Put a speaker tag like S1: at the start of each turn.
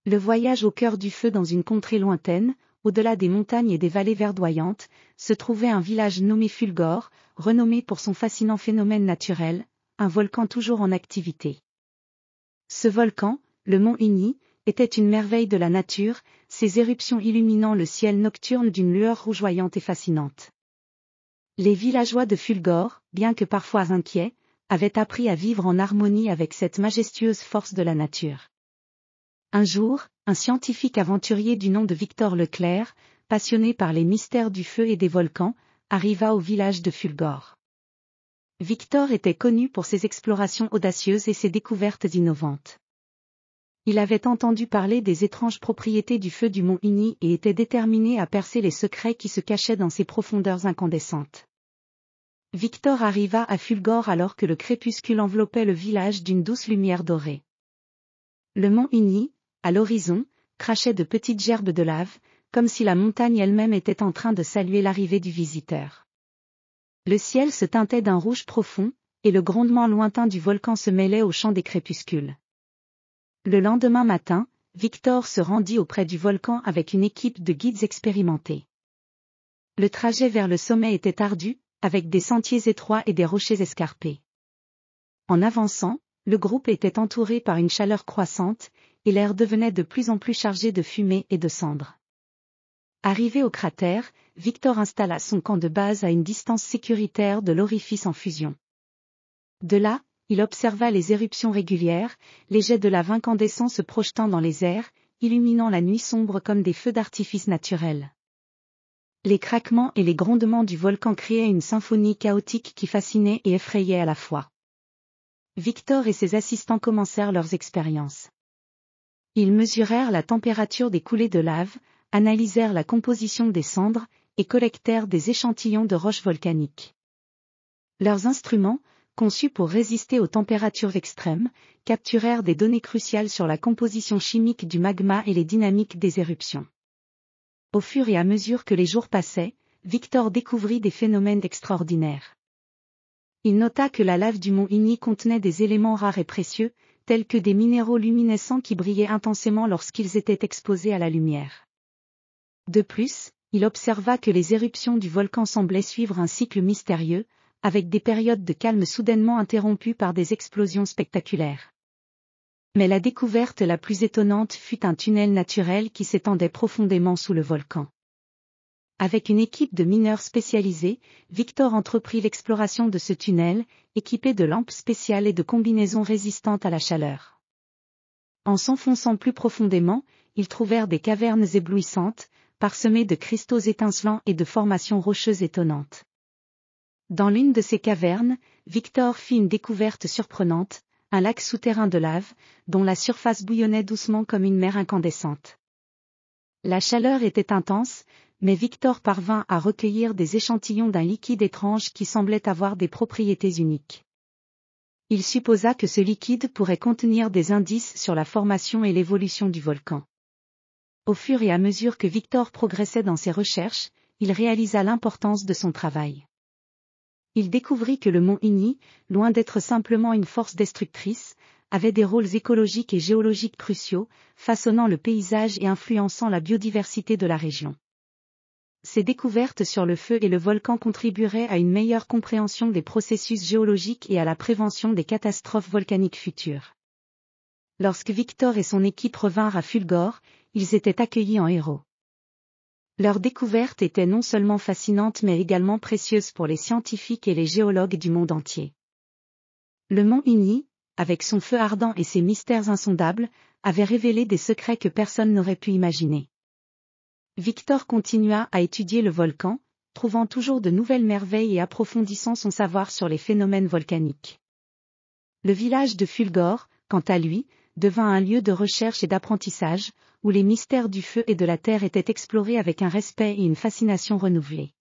S1: Le voyage au cœur du feu dans une contrée lointaine, au-delà des montagnes et des vallées verdoyantes, se trouvait un village nommé Fulgore, renommé pour son fascinant phénomène naturel, un volcan toujours en activité. Ce volcan, le mont Uni, était une merveille de la nature, ses éruptions illuminant le ciel nocturne d'une lueur rougeoyante et fascinante. Les villageois de Fulgore, bien que parfois inquiets, avaient appris à vivre en harmonie avec cette majestueuse force de la nature. Un jour, un scientifique aventurier du nom de Victor Leclerc, passionné par les mystères du feu et des volcans, arriva au village de Fulgore. Victor était connu pour ses explorations audacieuses et ses découvertes innovantes. Il avait entendu parler des étranges propriétés du feu du mont Uni et était déterminé à percer les secrets qui se cachaient dans ses profondeurs incandescentes. Victor arriva à Fulgore alors que le crépuscule enveloppait le village d'une douce lumière dorée. Le mont Uni, à l'horizon, crachait de petites gerbes de lave, comme si la montagne elle-même était en train de saluer l'arrivée du visiteur. Le ciel se teintait d'un rouge profond, et le grondement lointain du volcan se mêlait au chant des crépuscules. Le lendemain matin, Victor se rendit auprès du volcan avec une équipe de guides expérimentés. Le trajet vers le sommet était ardu, avec des sentiers étroits et des rochers escarpés. En avançant, le groupe était entouré par une chaleur croissante, et l'air devenait de plus en plus chargé de fumée et de cendres. Arrivé au cratère, Victor installa son camp de base à une distance sécuritaire de l'orifice en fusion. De là, il observa les éruptions régulières, les jets de lave incandescents se projetant dans les airs, illuminant la nuit sombre comme des feux d'artifice naturels. Les craquements et les grondements du volcan créaient une symphonie chaotique qui fascinait et effrayait à la fois. Victor et ses assistants commencèrent leurs expériences. Ils mesurèrent la température des coulées de lave, analysèrent la composition des cendres, et collectèrent des échantillons de roches volcaniques. Leurs instruments, conçus pour résister aux températures extrêmes, capturèrent des données cruciales sur la composition chimique du magma et les dynamiques des éruptions. Au fur et à mesure que les jours passaient, Victor découvrit des phénomènes extraordinaires. Il nota que la lave du mont Uni contenait des éléments rares et précieux, tels que des minéraux luminescents qui brillaient intensément lorsqu'ils étaient exposés à la lumière. De plus, il observa que les éruptions du volcan semblaient suivre un cycle mystérieux, avec des périodes de calme soudainement interrompues par des explosions spectaculaires. Mais la découverte la plus étonnante fut un tunnel naturel qui s'étendait profondément sous le volcan. Avec une équipe de mineurs spécialisés, Victor entreprit l'exploration de ce tunnel, équipé de lampes spéciales et de combinaisons résistantes à la chaleur. En s'enfonçant plus profondément, ils trouvèrent des cavernes éblouissantes, parsemées de cristaux étincelants et de formations rocheuses étonnantes. Dans l'une de ces cavernes, Victor fit une découverte surprenante, un lac souterrain de lave, dont la surface bouillonnait doucement comme une mer incandescente. La chaleur était intense, mais Victor parvint à recueillir des échantillons d'un liquide étrange qui semblait avoir des propriétés uniques. Il supposa que ce liquide pourrait contenir des indices sur la formation et l'évolution du volcan. Au fur et à mesure que Victor progressait dans ses recherches, il réalisa l'importance de son travail. Il découvrit que le mont Uni, loin d'être simplement une force destructrice, avait des rôles écologiques et géologiques cruciaux, façonnant le paysage et influençant la biodiversité de la région. Ces découvertes sur le feu et le volcan contribueraient à une meilleure compréhension des processus géologiques et à la prévention des catastrophes volcaniques futures. Lorsque Victor et son équipe revinrent à Fulgore, ils étaient accueillis en héros. Leur découverte était non seulement fascinante mais également précieuse pour les scientifiques et les géologues du monde entier. Le mont Uni, avec son feu ardent et ses mystères insondables, avait révélé des secrets que personne n'aurait pu imaginer. Victor continua à étudier le volcan, trouvant toujours de nouvelles merveilles et approfondissant son savoir sur les phénomènes volcaniques. Le village de Fulgore, quant à lui, devint un lieu de recherche et d'apprentissage, où les mystères du feu et de la terre étaient explorés avec un respect et une fascination renouvelés.